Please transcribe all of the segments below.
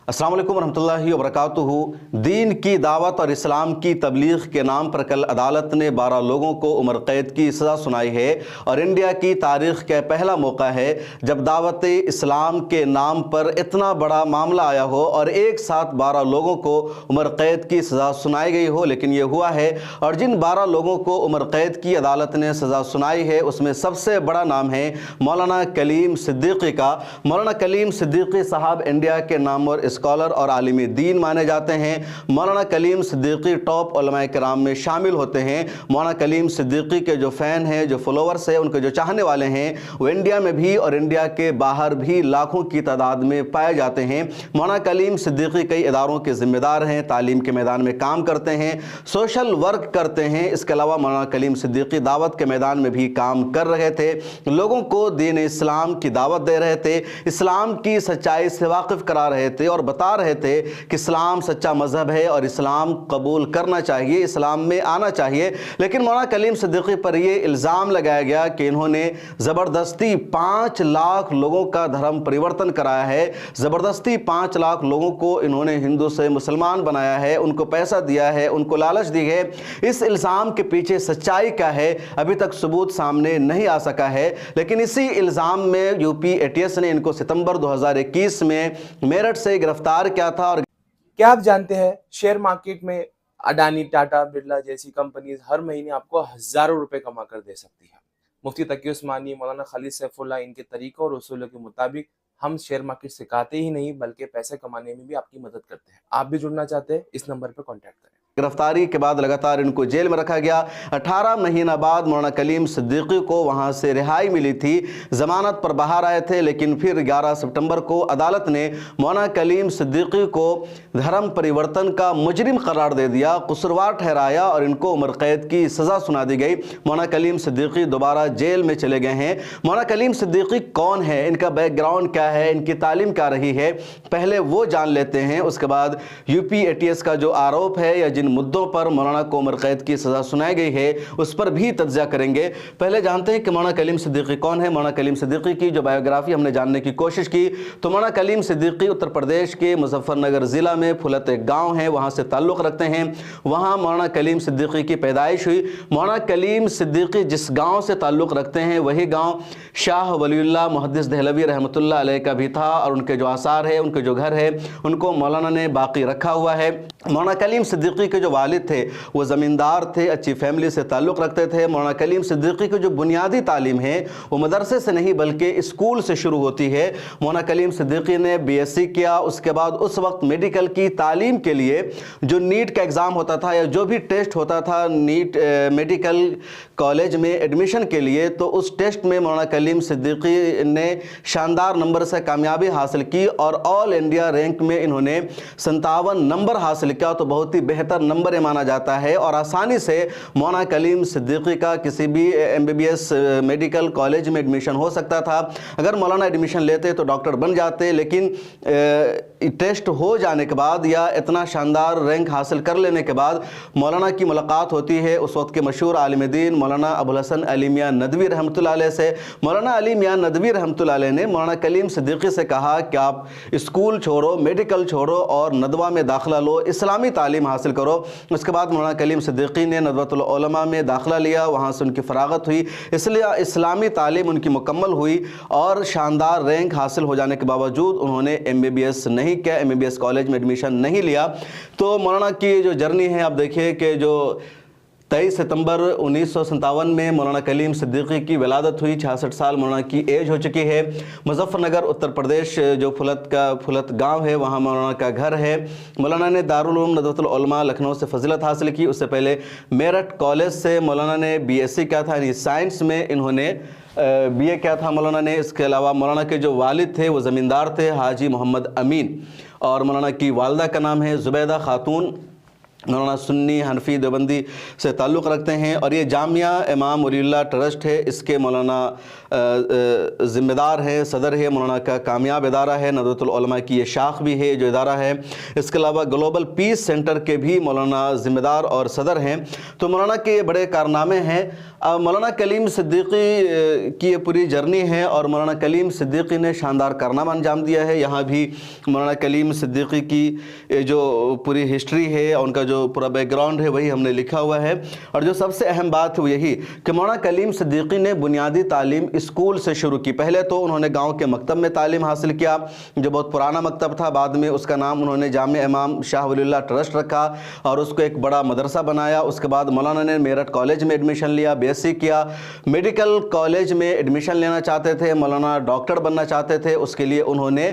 अस्सलाम वालेकुम रहमतुल्लाहि व बरकातुहू। दीन की दावत और इस्लाम की तबलीग के नाम पर कल अदालत ने 12 लोगों को उम्र कैद की सज़ा सुनाई है और इंडिया की तारीख़ का पहला मौका है जब दावत इस्लाम के नाम पर इतना बड़ा मामला आया हो और एक साथ 12 लोगों को उम्र कैद की सज़ा सुनाई गई हो। लेकिन ये हुआ है, और जिन 12 लोगों को उम्र कैद की अदालत ने सज़ा सुनाई है उसमें सबसे बड़ा नाम है मौलाना कलीम सिद्दीकी का। मौलाना कलीम सिद्दीकी साहब इंडिया के नामवर स्कॉलर और आलिमी दीन माने जाते हैं। मौलाना कलीम सिद्दीकी टॉप उलमाए किराम में शामिल होते हैं। मौलाना कलीम सिद्दीकी के जो फ़ैन हैं, जो फॉलोअर्स हैं, उनके जो चाहने वाले हैं, वो इंडिया में भी और इंडिया के बाहर भी लाखों की तादाद में पाए जाते हैं। मौलाना कलीम सिद्दीकी कई इदारों के ज़िम्मेदार हैं, तालीम के मैदान में काम करते हैं, सोशल वर्क करते हैं। इसके अलावा मौलाना कलीम सिद्दीकी दावत के मैदान में भी काम कर रहे थे, लोगों को दीन इस्लाम की दावत दे रहे थे, इस्लाम की सच्चाई से वाकिफ़ करा रहे थे और बता रहे थे कि इस्लाम सच्चा मज़हब है और इस्लाम कबूल करना चाहिए, इस्लाम में आना चाहिए। लेकिन मौलाना कलीम सिद्दीकी पर यह इल्ज़ाम लगाया गया कि इन्होंने ज़बरदस्ती 5 लाख लोगों का धर्म परिवर्तन कराया है, ज़बरदस्ती 5 लाख लोगों को इन्होंने हिंदू से मुसलमान बनाया है, उनको पैसा दिया है, उनको लालच दी है। इस इल्ज़ाम के पीछे सच्चाई क्या है अभी तक सबूत सामने नहीं आ सका है। लेकिन इसी इल्ज़ाम में यूपी एटीएस ने इनको सितंबर 2021 में मेरठ से गिरफ्तार किया था। और क्या आप जानते हैं शेयर मार्केट में अडानी, टाटा, बिरला जैसी कंपनीज हर महीने आपको हजारों रुपए कमा कर दे सकती है। मुफ्ती तकी उस्मानी, मौलाना खालिद सैफुल्लाह, इनके तरीकों और उसूलों के मुताबिक हम शेयर मार्केट सिखाते ही नहीं बल्कि पैसे कमाने में भी आपकी मदद करते हैं। आप भी जुड़ना चाहते हैं, इस नंबर पर कॉन्टैक्ट करें। गिरफ्तारी के बाद लगातार इनको जेल में रखा गया। 18 महीना बाद मौलाना कलीम सिद्दीकी को वहां से रिहाई मिली थी, जमानत पर बाहर आए थे। लेकिन फिर 11 सितंबर को अदालत ने मौलाना कलीम सिद्दीकी को धर्म परिवर्तन का मुजरिम करार दे दिया, कसूरवार ठहराया और इनको उम्र कैद की सज़ा सुना दी गई। मौलाना कलीम सिद्दीकी दोबारा जेल में चले गए हैं। मौलाना कलीम सिद्दीकी कौन है, इनका बैकग्राउंड क्या है, इनकी तालीम क्या रही है, पहले वो जान लेते हैं। उसके बाद यूपी एटीएस का जो आरोप है या मुद्दों पर मौलाना को उम्र कैद की सज़ा सुनाई गई है उस पर भी तज्ज़िया करेंगे। पहले जानते हैं कि मौलाना कलीम सिद्दीकी कौन है। मौलाना कलीम सिद्दीकी की जो बायोग्राफी हमने जानने की कोशिश की तो मौलाना कलीम सिद्दीकी उत्तर प्रदेश के मुजफ्फरनगर ज़िला में फुलत एक गाँव है, वहाँ से ताल्लुक़ रखते हैं। वहाँ मौलाना कलीम सिद्दीकी की पैदाइश हुई। मौलाना कलीम सिद्दीकी जिस गाँव से ताल्लुक़ रखते हैं वही गाँव शाह वलीउल्लाह मुहद्दिस देहलवी रहमतुल्लाह अलैह का भी था और उनके जो आसार है, उनके जो घर है, उनको मौलाना ने बाकी रखा हुआ है। मौलाना कलीम सिद्दीकी के जो वालिद थे वो ज़मींदार थे, अच्छी फैमिली से ताल्लुक़ रखते थे। मौलाना कलीम सिद्दीकी की जो बुनियादी तालीम है वो मदरसे से नहीं बल्कि स्कूल से शुरू होती है। मौलाना कलीम सिद्दीकी ने बीएससी किया, उसके बाद उस वक्त मेडिकल की तालीम के लिए जो नीट का एग्ज़ाम होता था या जो भी टेस्ट होता था नीट मेडिकल कॉलेज में एडमिशन के लिए, तो उस टेस्ट में मौलाना कलीम सिद्दीकी ने शानदार नंबर से कामयाबी हासिल की और ऑल इंडिया रैंक में इन्होंने 57 नंबर हासिल किया। तो बहुत ही बेहतर नंबर माना जाता है और आसानी से मौलाना कलीम सिद्दीकी का किसी भी एमबीबीएस मेडिकल कॉलेज में एडमिशन हो सकता था। अगर मौलाना एडमिशन लेते तो डॉक्टर बन जाते, लेकिन टेस्ट हो जाने के बाद या इतना शानदार रैंक हासिल कर लेने के बाद मौलाना की मुलाकात होती है उस वक्त के मशहूर आलिम दीन मौलाना अबुल हसन अली मियां नदवी रहमतुल्लाह अलैह से। मौलाना अली मियां नदवी रहमतुल्लाह अलैह ने मौलाना कलीम सिद्दीकी से कहा कि आप स्कूल छोड़ो, मेडिकल छोड़ो और नदवा में दाखिला लो, इस्लामी तालीम हासिल करो। उसके बाद मौलाना कलीम सिद्दीकी ने नदवतुल उलमा में दाखिला लिया, वहाँ से उनकी फरागत हुई, इसलिए इस्लामी तालीम उनकी मुकम्मल हुई और शानदार रैंक हासिल हो जाने के बावजूद उन्होंने एमबीबीएस नहीं किया, एमबीबीएस कॉलेज में एडमिशन नहीं लिया। तो मौलाना की जो जर्नी है आप देखिए कि जो 23 सितंबर 1957 में मौलाना कलीम सिद्दीकी की विलादत हुई। 66 साल मौलाना की एज हो चुकी है। मुजफ्फरनगर उत्तर प्रदेश जो फुलत गांव है वहां मौलाना का घर है। मौलाना ने दारुल उलूम नदवतुल उलमा लखनऊ से फजीलत हासिल की। उससे पहले मेरठ कॉलेज से मौलाना ने बीएससी किया था, यानी साइंस में इन्होंने बीए किया था मौलाना ने। इसके अलावा मौलाना के जो वालिद थे वो ज़मींदार थे, हाजी मोहम्मद अमीन, और मौलाना की वालदा का नाम है ज़ुबैदा खातून। मौलाना सुन्नी हनफी देवबंदी से ताल्लुक़ रखते हैं और ये जामिया इमाम वलीउल्लाह ट्रस्ट है, इसके मौलाना ذمہ ہیں, صدر ہے, مولانا کا کامیاب ادارہ ہے, ندوۃ العلماء کی یہ شاخ بھی ہے جو ادارہ ہے. اس کے علاوہ گلوبل پیس سینٹر کے بھی مولانا ذمہ دار اور صدر ہیں. تو مولانا کے یہ بڑے کارنامے ہیں. مولانا کلیم صدیقی کی یہ پوری جرنی ہے اور مولانا کلیم صدیقی نے شاندار کارنامہ انجام دیا ہے. یہاں بھی مولانا کلیم صدیقی کی جو پوری ہسٹری ہے, ان کا جو پورا بیک گراؤنڈ ہے وہی ہم نے لکھا ہوا ہے. اور جو سب سے اہم بات ہے وہ یہی کہ مولانا کلیم صدیقی نے بنیادی تعلیم اسکول سے شروع کی. پہلے تو انہوں نے گاؤں کے مکتب میں تعلیم حاصل کیا جو بہت پرانا مکتب تھا. بعد میں اس کا نام انہوں نے جامع امام شاہ ولی اللہ ٹرسٹ رکھا اور اس کو ایک بڑا مدرسہ بنایا. اس کے بعد مولانا نے میرٹھ کالج میں ایڈمیشن لیا, بی ایس سی کیا. میڈیکل کالج میں ایڈمیشن لینا چاہتے تھے, مولانا ڈاکٹر بننا چاہتے تھے. اس کے لیے انہوں نے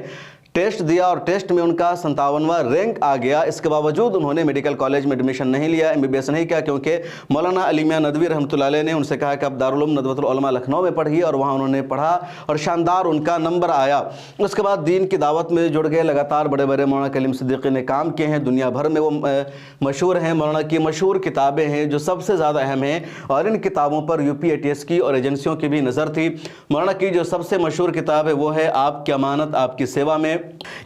ٹیسٹ دیا اور ٹیسٹ میں ان کا 57واں رینک آ گیا. اس کے باوجود انہوں نے میڈیکل کالج میں ایڈمیشن نہیں لیا, ایم بی بی ایس نہیں کیا, کیونکہ مولانا علی میاں ندوی رحمۃ اللہ علیہ نے ان سے کہا کہ اب دارالعلوم ندوۃ العلماء لکھنؤ میں پڑھیے, اور وہاں انہوں نے پڑھا اور شاندار ان کا نمبر آیا. اس کے بعد دین کی دعوت میں جڑ گئے. لگاتار بڑے بڑے مولانا کلیم صدیقی نے کام کیے ہیں, دنیا بھر میں وہ مشہور ہیں. مولانا کی مشہور کتابیں ہیں جو سب سے زیادہ اہم ہیں, اور ان کتابوں پر U P A T S کی اور ایجنسیوں کی بھی نظر تھی. مولانا کی جو سب سے مشہور کتاب ہے وہ ہے آپ کی امانت آپ کی سیوا میں.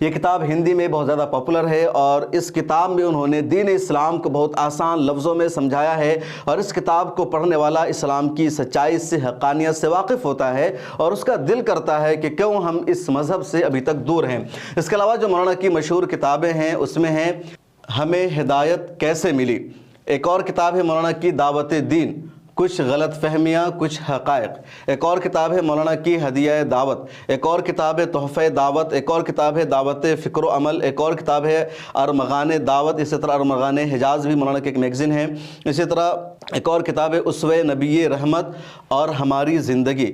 یہ کتاب ہندی میں بہت زیادہ پاپولر ہے, اور اس کتاب میں انہوں نے دین اسلام کو بہت آسان لفظوں میں سمجھایا ہے, اور اس کتاب کو پڑھنے والا اسلام کی سچائی سے, حقانیت سے واقف ہوتا ہے, اور اس کا دل کرتا ہے کہ کیوں ہم اس مذہب سے ابھی تک دور ہیں. اس کے علاوہ جو مولانا کی مشہور کتابیں ہیں اس میں ہیں ہمیں ہدایت کیسے ملی. ایک اور کتاب ہے مولانا کی دعوت دین, کچھ غلط فہمیاں کچھ حقائق. ایک اور کتاب ہے مولانا کی ہدیہ دعوت. ایک اور کتاب ہے تحفہ دعوت. ایک اور کتاب ہے دعوت فکر و عمل. ایک اور کتاب ہے ارمغان دعوت. اسی طرح ارمغان حجاز بھی مولانا کی ایک میگزین ہے. اسی طرح ایک اور کتاب ہے اسوہ نبی رحمت اور ہماری زندگی.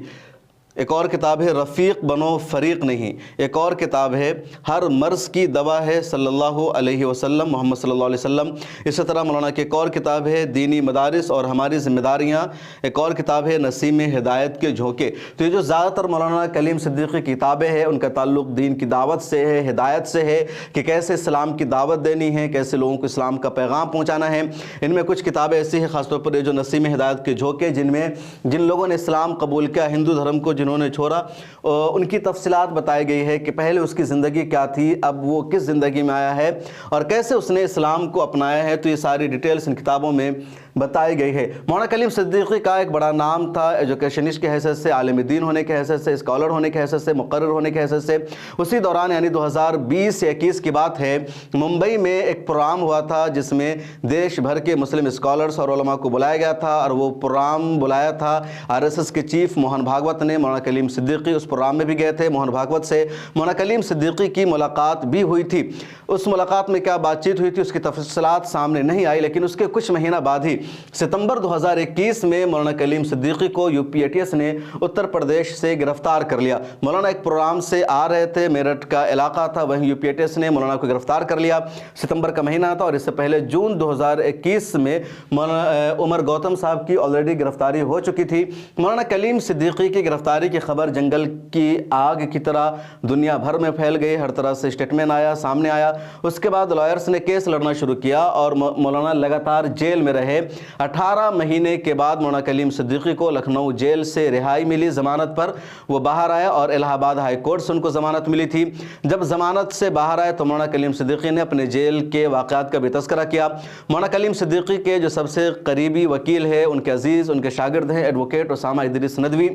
ایک اور کتاب ہے رفیق بنو فریق نہیں. ایک اور کتاب ہے ہر مرض کی دوا ہے صلی اللہ علیہ وسلم, محمد صلی اللہ علیہ وسلم. اسی طرح مولانا کی ایک اور کتاب ہے دینی مدارس اور ہماری ذمہ داریاں. ایک اور کتاب ہے نسیم ہدایت کے جھونکے. تو یہ جو زیادہ تر مولانا کلیم صدیقی کی کتابیں ہیں ان کا تعلق دین کی دعوت سے ہے, ہدایت سے ہے, کہ کیسے اسلام کی دعوت دینی ہے, کیسے لوگوں کو اسلام کا پیغام پہنچانا ہے. ان میں کچھ کتابیں ایسی ہیں, خاص طور پر یہ جو نسیم ہدایت کے جھونکے, جن میں جن لوگوں نے اسلام قبول کیا, ہندو دھرم کو جنہوں نے چھوڑا, ان کی تفصیلات بتائی گئی ہے کہ پہلے اس کی زندگی کیا تھی, اب وہ کس زندگی میں آیا ہے, اور کیسے اس نے اسلام کو اپنایا ہے. تو یہ ساری ڈیٹیلز ان کتابوں میں بتائی گئی ہے. مولانا کلیم صدیقی کا ایک بڑا نام تھا ایجوکیشنسٹ کے حیثیت سے, عالم دین ہونے کے حیثیت سے, اسکالر ہونے کے حیثیت سے, مقرر ہونے کے حیثیت سے. اسی دوران یعنی 2020 یا 21 کی بات ہے, ممبئی میں ایک پروگرام ہوا تھا جس میں دیش بھر کے مسلم اسکالرز اور علماء کو بلایا گیا تھا, اور وہ پروگرام بلایا تھا RSS کے چیف موہن بھاگوت نے. مولانا کلیم صدیقی اس پروگرام میں بھی گئے تھے. موہن بھاگوت سے مولانا کلیم صدیقی کی ملاقات بھی ہوئی تھی. اس ملاقات میں کیا بات چیت ہوئی تھی اس کی تفصیلات سامنے نہیں آئی, لیکن اس کے کچھ مہینہ بعد ہی ستمبر 2021 میں مولانا کلیم صدیقی کو you P A T S نے اتر پردیش سے گرفتار کر لیا. مولانا ایک پروگرام سے آ رہے تھے, میرٹھ کا علاقہ تھا, وہیں you P A T S نے مولانا کو گرفتار کر لیا. ستمبر کا مہینہ تھا, اور اس سے پہلے جون 2021 میں مولانا عمر گوتم صاحب کی آلریڈی گرفتاری ہو چکی تھی. مولانا کلیم صدیقی کی گرفتاری کی خبر جنگل کی آگ کی طرح دنیا بھر میں پھیل گئی. ہر طرح سے اسٹیٹمنٹ آیا, سامنے آیا. اس کے بعد لائرز نے کیس لڑنا شروع کیا, اور مولانا لگاتار جیل میں رہے. 18 مہینے کے بعد مولانا کلیم صدیقی کو لکھنؤ جیل سے رہائی ملی ضمانت پر. وہ باہر آئے اور الہ آباد ہائی کورٹ سے ان کو ضمانت ملی تھی. جب ضمانت سے باہر آئے تو مولانا کلیم صدیقی نے اپنے جیل کے واقعات کا بھی تذکرہ کیا. مولانا کلیم صدیقی کے جو سب سے قریبی وکیل ہے, ان کے عزیز, ان کے شاگرد ہیں ایڈوکیٹ اسامہ ادریس ندوی.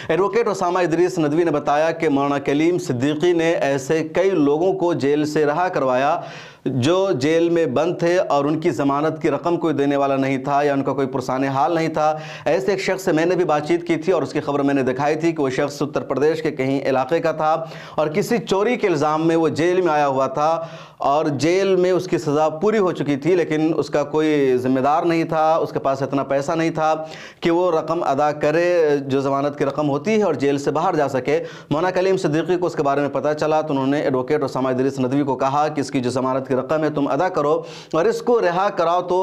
ایڈوکیٹ اسامہ ادریس ندوی نے بتایا کہ مولانا کلیم صدیقی نے ایسے کئی لوگوں کو جیل سے رہا کروایا جو جیل میں بند تھے اور ان کی ضمانت کی رقم کوئی دینے والا نہیں تھا, یا ان کا کوئی پرسان حال نہیں تھا. ایسے ایک شخص سے میں نے بھی بات چیت کی تھی, اور اس کی خبر میں نے دکھائی تھی کہ وہ شخص اتر پردیش کے کہیں علاقے کا تھا, اور کسی چوری کے الزام میں وہ جیل میں آیا ہوا تھا, اور جیل میں اس کی سزا پوری ہو چکی تھی, لیکن اس کا کوئی ذمہ دار نہیں تھا, اس کے پاس اتنا پیسہ نہیں تھا کہ وہ رقم ادا کرے جو ضمانت کی رقم ہوتی ہے اور جیل سے باہر جا سکے. مولانا کلیم صدیقی کو اس کے بارے میں پتہ چلا, تو انہوں نے ایڈوکیٹ اسامہ ادریس ندوی کو کہا کہ اس کی جو ضمانت की रकम है तुम अदा करो और इसको रिहा कराओ। तो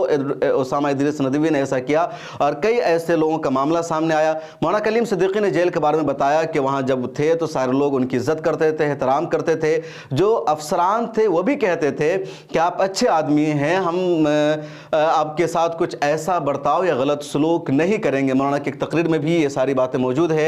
उसामा इदरीस नदवी ने ऐसा किया और कई ऐसे लोगों का मामला सामने आया। मौलाना कलीम सिद्दीकी ने जेल के बारे में बताया कि वहाँ जब थे तो सारे लोग उनकी इज्जत करते थे, एहतराम करते थे। जो अफसरान थे वो भी कहते थे कि आप अच्छे आदमी हैं, हम आपके साथ कुछ ऐसा बर्ताव या गलत सलूक नहीं करेंगे। मौलाना की एक तकरीर में भी ये सारी बातें मौजूद है।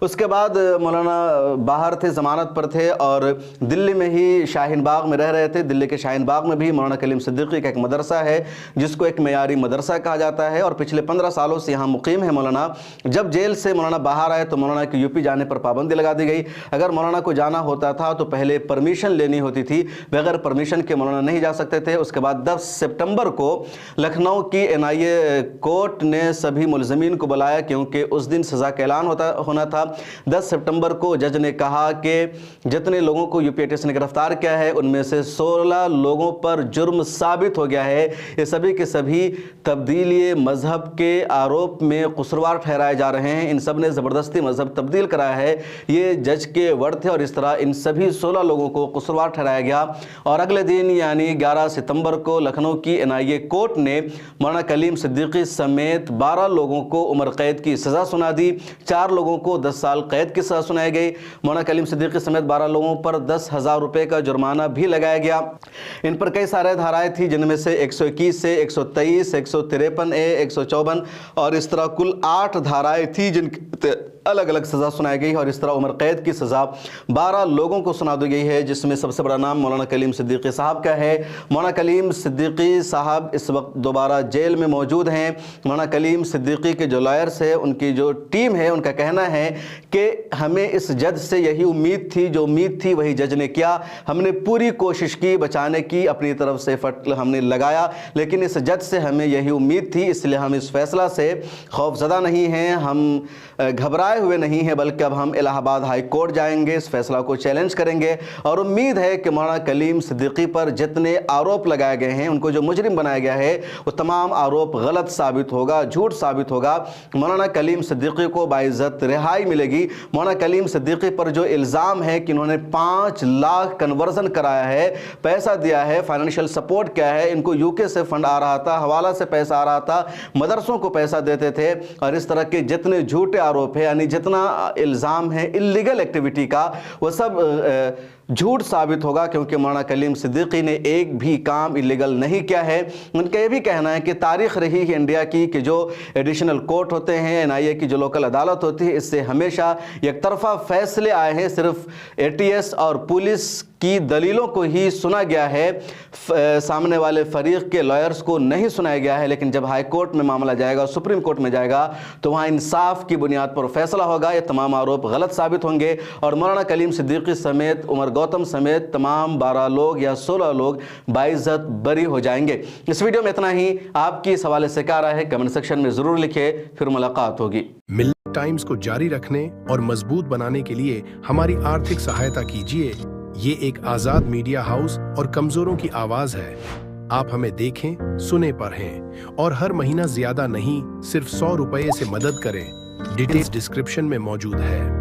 उसके बाद मौलाना बाहर थे, ज़मानत पर थे और दिल्ली में ही शाहीन बाग में रह रहे थे। दिल्ली के शाहीन बाग में भी मौलाना कलीम सिद्दीकी का एक मदरसा है जिसको एक मयारी मदरसा कहा जाता है और पिछले 15 सालों से यहाँ मुकीम है मौलाना। जब जेल से मौलाना बाहर आए तो मौलाना की यूपी जाने पर पाबंदी लगा दी गई। अगर मौलाना को जाना होता था तो पहले परमिशन लेनी होती थी, बगैर परमिशन के मौलाना नहीं जा सकते थे। उसके बाद 10 सितंबर को लखनऊ की NIA कोर्ट ने सभी मुलजमीन को बुलाया क्योंकि उस दिन सज़ा का ऐलान होना था। 10 सितंबर को जज ने कहा कि जितने लोगों को UPATS ने गिरफ्तार किया है उनमें से 16 लोगों पर जुर्म साबित हो गया है। ये सभी के सभी तब्दीली मजहब के आरोप में कसूरवार ठहराए जा रहे हैं। इन सब ने ज़बरदस्ती मजहब तब्दील कराया है, ये जज के वर्ड थे और इस तरह इन सभी 16 लोगों को कसूरवार ठहराया गया। और अगले दिन यानी 11 सितंबर को लखनऊ की NIA कोर्ट ने मौलाना कलीम सिद्दीकी समेत 12 लोगों को उम्र कैद की सज़ा सुना दी। 4 लोगों को 10 साल कैद की सज़ा सुनाई गई। मौलाना कलीम सिद्दीकी समेत 12 लोगों पर 10,000 रुपये का जुर्माना भी लगाया गया। इन पर कई सारे धाराएं थी जिनमें से 121 से 123, 153A, 154 और इस तरह कुल 8 धाराएं थी जिनके अलग अलग सज़ा सुनाई गई और इस तरह उम्र कैद की सज़ा 12 लोगों को सुना दी गई है, जिसमें सबसे बड़ा नाम मौलाना कलीम सिद्दीकी साहब का है। मौलाना कलीम सिद्दीकी साहब इस वक्त दोबारा जेल में मौजूद हैं। मौलाना कलीम सिद्दीकी के जो लॉयर्स है, उनकी जो टीम है, उनका कहना है कि हमें इस जज से यही उम्मीद थी, जो उम्मीद थी वही जज ने किया। हमने पूरी कोशिश की बचाने की, अपनी तरफ से एफर्ट हमने लगाया, लेकिन इस जज से हमें यही उम्मीद थी, इसलिए हम इस फैसला से खौफजदा नहीं हैं, हम घबराए हुए नहीं हैं, बल्कि अब हम इलाहाबाद हाई कोर्ट जाएंगे, इस फैसला को चैलेंज करेंगे और उम्मीद है कि मौलाना कलीम सिद्दीकी पर जितने आरोप लगाए गए हैं, उनको जो मुजरिम बनाया गया है, वो तमाम आरोप गलत साबित होगा, झूठ साबित होगा। मौलाना कलीम सिद्दीकी को बाइज्जत रिहाई मिलेगी। मौलाना कलीम सिद्दीकी पर जो इल्ज़ाम है कि इन्होंने 5 लाख कन्वर्जन कराया है, पैसा दिया है, फाइनेंशियल सपोर्ट किया है, इनको UK से फंड आ रहा था, हवाला से पैसा आ रहा था, मदरसों को पैसा देते थे और इस तरह के जितने झूठे आरोप है, यानी जितना इल्ज़ाम है इल्लीगल एक्टिविटी का, वो सब झूठ साबित होगा क्योंकि मौलाना कलीम सिद्दीकी ने एक भी काम इलीगल नहीं किया है। उनका ये भी कहना है कि तारीख़ रही है इंडिया की कि जो एडिशनल कोर्ट होते हैं, NIA की जो लोकल अदालत होती है, इससे हमेशा एक तरफा फैसले आए हैं। सिर्फ ATS और पुलिस की दलीलों को ही सुना गया है, सामने वाले फरीक के लॉयर्स को नहीं सुनाया गया है। लेकिन जब हाई कोर्ट में मामला जाएगा, सुप्रीम कोर्ट में जाएगा, तो वहाँ इंसाफ की बुनियाद पर फैसला होगा। ये तमाम आरोप गलत साबित होंगे और मौलाना कलीम सिद्दीकी समेत, उमर गौतम समेत तमाम 12 लोग या 16 लोग बाइज्जत बरी हो जाएंगे। इस वीडियो में इतना ही। आपकी इस हवाले से क्या राय है कमेंट सेक्शन में ज़रूर लिखिए, फिर मुलाकात होगी। मिल्लत टाइम्स को जारी रखने और मजबूत बनाने के लिए हमारी आर्थिक सहायता कीजिए। ये एक आजाद मीडिया हाउस और कमजोरों की आवाज है। आप हमें देखें, सुने, पढ़ें और हर महीना ज्यादा नहीं, सिर्फ 100 रुपये से मदद करें। डिटेल्स डिस्क्रिप्शन में मौजूद है।